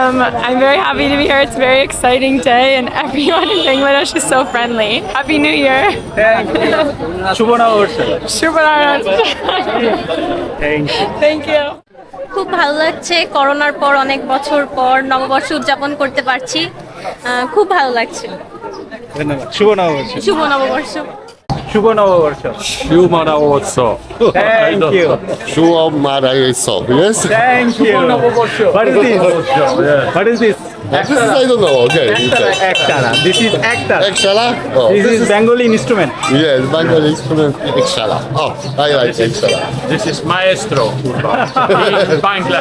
I'm very happy to be here. It's a very exciting day, and everyone in Bangladesh is so friendly. Happy New Year! Thank you. শুভ নববর্ষ। Shubhanan. Thank you. Thank you. খুব ভালো লাগছে, করোনার পর অনেক বছর পর নববর্ষ উদযাপন করতে পারছি। খুব ভালো লাগছে। ধন্যবাদ। শুভ নববর্ষ। শুভ নববর্ষ। শুভ নববর্ষ। Shumanaotso. Thank you. Sure, Maraeso. Yes? Thank you. What is this? What is this? This is, I don't know. Okay. Ekshara. This is Ekshara. Ekshara? Oh. This is Bengali instrument. Yes, Bengali instrument. Ekshara. Oh, I like Ekshara. This is Maestro. Bangla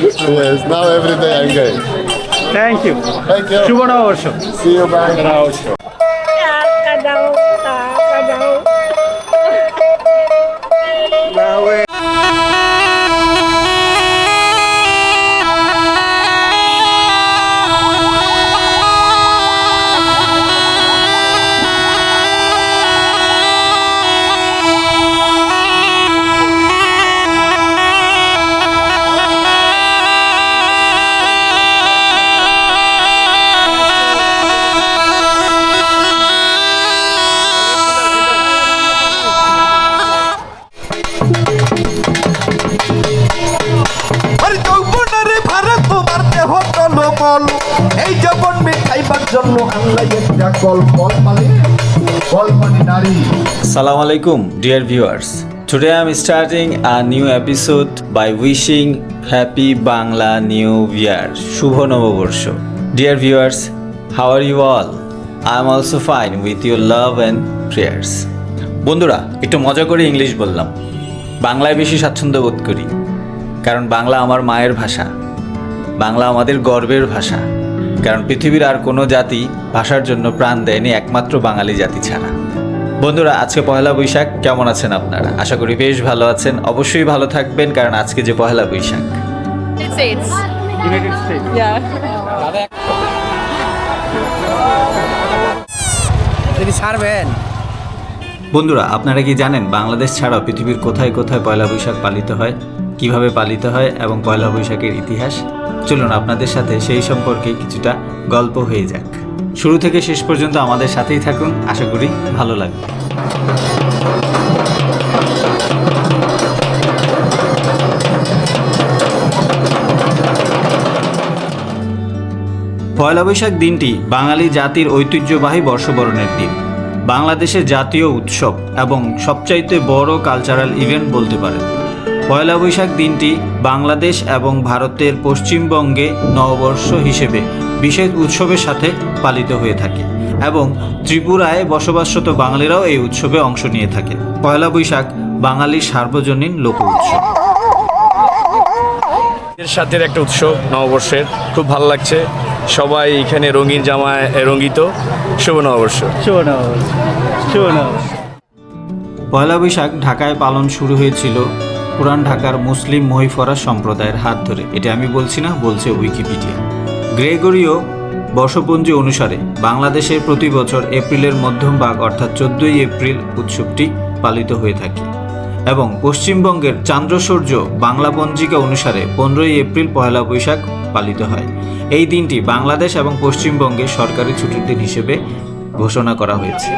instrument. Yes, now every day I'm going. Thank you. Thank you. শুভ নববর্ষ। See you, bye. এই জীবন মিটাইবার জন্য আল্লাহ একটা call মানে নারী। Assalamu alaikum, dear viewers. Today I am starting a new episode by wishing Happy Bangla New Year, Shubho Noboborsho. Dear viewers, how are you all? I am also fine with your love and prayers. বন্ধুরা, একটু মজা করে English বললাম। বাংলায় বেশি স্বাচ্ছন্দ্য বোধ করি, কারণ বাংলা আমার মায়ের ভাষা। বাংলা আমাদের গর্বের ভাষা, কারণ পৃথিবীর আর কোনো জাতি ভাষার জন্য প্রাণ দেয়নি একমাত্র বাঙালি জাতি ছাড়া। বন্ধুরা, আজকে পহেলা বৈশাখ, কেমন আছেন আপনারা? আশা করি বেশ ভালো আছেন। অবশ্যই ভালো থাকবেন, কারণ আজকে যে Pohela Boishakh. States. United States. Yeah. বন্ধুরা, আপনারা কি জানেন বাংলাদেশ ছাড়াও পৃথিবীর কোথায় কোথায় পয়লা বৈশাখ পালিত হয়, কিভাবে পালিত হয় এবং পয়লা বৈশাখের ইতিহাস? চলুন আপনাদের সাথে সেই সম্পর্কে কিছুটা গল্প হয়ে যাক। শুরু থেকে শেষ পর্যন্ত আমাদের সাথেই থাকুন, আশা করি ভালো লাগবে। পয়লা বৈশাখ দিনটি বাঙালি জাতির ঐতিহ্যবাহী বর্ষবরণের দিন, বাংলাদেশের জাতীয় উৎসব এবং সবচাইতে বড় কালচারাল ইভেন্ট বলতে পারেন। পয়লা বৈশাখ দিনটি বাংলাদেশ এবং ভারতের পশ্চিমবঙ্গে নববর্ষ হিসেবে বিশেষ উৎসবের সাথে পালিত হয়ে থাকে এবং ত্রিপুরায় বসবাসরত বাঙালিরাও এই উৎসবে অংশ নিয়ে থাকে। পয়লা বৈশাখ বাঙালির সার্বজনীন লোক উৎসব। এর সাথে একটা উৎসব নববর্ষের, খুব ভালো লাগছে। সবাই এখানে রঙিন জামায় রঙ্গিত। শুভ নববর্ষ। শুভ নববর্ষ। শুভ নববর্ষ। পয়লা বৈশাখ ঢাকায় পালন শুরু হয়েছিল পুরান ঢাকার মুসলিম মহিফরাজ সম্প্রদায়ের হাত ধরে। এটা আমি বলছি না, বলছে উইকিপিডিয়া। গ্রেগরীয় বর্ষপঞ্জি অনুসারে বাংলাদেশের প্রতি বছর এপ্রিলের মধ্যভাগ অর্থাৎ 14ই এপ্রিল উৎসবটি পালিত হয়ে থাকে এবং পশ্চিমবঙ্গের চান্দ্রসূর্য বাংলা পঞ্জিকা অনুসারে 15ই এপ্রিল পয়লা বৈশাখ পালিত হয়। এই দিনটি বাংলাদেশ এবং পশ্চিমবঙ্গে সরকারি ছুটির দিন হিসেবে ঘোষণা করা হয়েছে।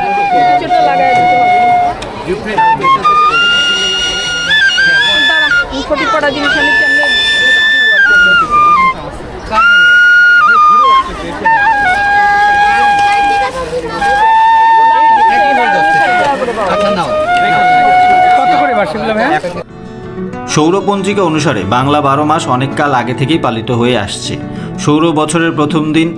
সৌরপঞ্জিকা অনুসারে বাংলা 12 মাস অনেক কাল আগে থেকেই পালিত হয়ে আসছে। সৌর বছরের প্রথম দিন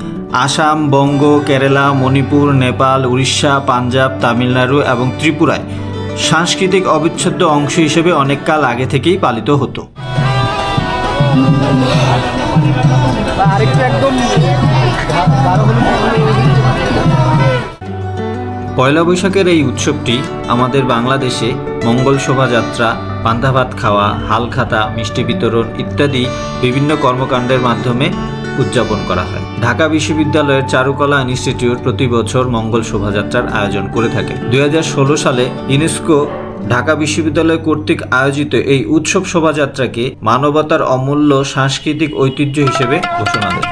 আসাম, বঙ্গ, কেরালা, মণিপুর, নেপাল, উড়িষ্যা, পাঞ্জাব, তামিলনাড়ু এবং ত্রিপুরায় সাংস্কৃতিক অবিচ্ছেদ্য অংশ হিসেবে অনেক কাল আগে থেকেই পালিত হতো। পয়লা বৈশাখের এই উৎসবটি আমাদের বাংলাদেশে মঙ্গল শোভাযাত্রা, পান্তা ভাত খাওয়া, হালখাতা, মিষ্টি বিতরণ ইত্যাদি বিভিন্ন কর্মকাণ্ডের মাধ্যমে উদযাপন করা হয়। ঢাকা বিশ্ববিদ্যালয়ের চারুকলা ইনস্টিটিউট প্রতি বছর মঙ্গল শোভাযাত্রার আয়োজন করে থাকে। 2016 সালে ইউনেস্কো ঢাকা বিশ্ববিদ্যালয় কর্তৃক আয়োজিত এই উৎসব শোভাযাত্রাকে মানবতার অমূল্য সাংস্কৃতিক ঐতিহ্য হিসেবে ঘোষণা দেন।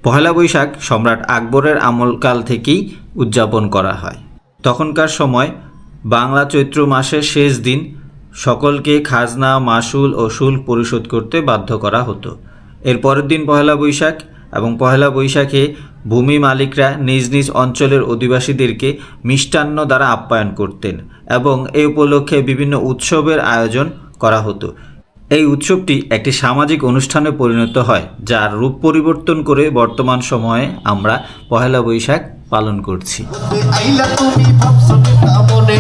পহেলা বৈশাখ সম্রাট আকবরের আমলকাল থেকেই উদযাপন করা হয়। তখনকার সময় বাংলা চৈত্র মাসের শেষ দিন সকলকে খাজনা, মাসুল ও শুল্ক পরিশোধ করতে বাধ্য করা হতো। এর পরের দিন পহেলা বৈশাখ এবং পহেলা বৈশাখে ভূমি মালিকরা নিজ নিজ অঞ্চলের অধিবাসীদেরকে মিষ্টান্ন দ্বারা আপ্যায়ন করতেন এবং এই উপলক্ষে বিভিন্ন উৎসবের আয়োজন করা হতো। এই উৎসবটি একটি সামাজিক অনুষ্ঠানে পরিণত হয়, যার রূপ পরিবর্তন করে বর্তমান সময়ে আমরা পহেলা বৈশাখ পালন করছি। আইলা তুমি ভাবছো না মনে,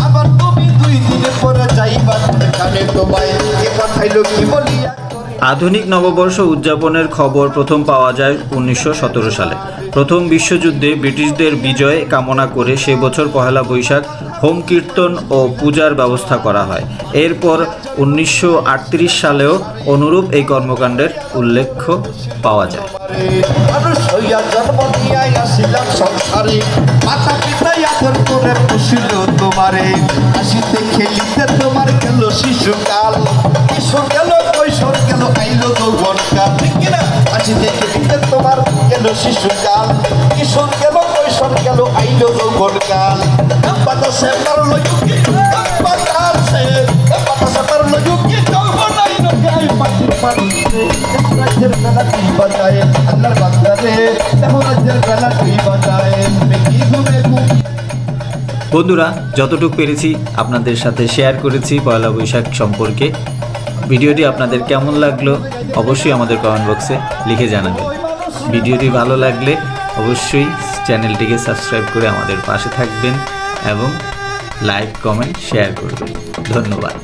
আবার তুমি 2 দিনে পরে যাইবা কানে, তোমায় এ কথাইলো কি বলিয়া। আধুনিক নববর্ষ উদযাপনের খবর প্রথম পাওয়া যায় 1917 সালে। প্রথম বিশ্বযুদ্ধে ব্রিটিশদের বিজয় কামনা করে সে বছর পহেলা বৈশাখ হোম কীর্তন ও পূজার ব্যবস্থা করা হয়। এরপর 1938 সালেও অনুরূপ এই কর্মকাণ্ডের উল্লেখ পাওয়া যায়। মানুষ হইয়া জন্ম নিয়ে আসিলাম সংসারে, মাতা পিতাই আদর করে পুষিল তোমারে, হাসিতে খেলিতে তোমার গেল শিশুকাল, কিশোর গেল কৈশোর গেল আইলো যৌবনকাল, ঠিক কিনা? হাসিতে খেলিতে তোমার গেল শিশুকাল, কিশোর গেল কৈশোর গেল আইলো যৌবনকাল। বাতাসে মারলো যুক্তি, বাতাসে মারলো যুক্তি, যৌবনাই নগাই পাখির মানুষে, রাজ্যের বেলা তুই বাজায় আল্লাহর বান্দারে, রাজ্যের বেলা তুই বাজায় মেঘি ঘুমে ঘুম। বন্ধুরা, যতটুকু পেরেছি আপনাদের সাথে শেয়ার করেছি পয়লা বৈশাখ সম্পর্কে। ভিডিওটি আপনাদের কেমন লাগলো অবশ্যই আমাদের কমেন্ট বক্সে লিখে জানাবেন। ভিডিওটি ভালো লাগলে অবশ্যই চ্যানেলটিকে সাবস্ক্রাইব করে আমাদের পাশে থাকবেন এবং লাইক, কমেন্ট, শেয়ার করবেন। ধন্যবাদ।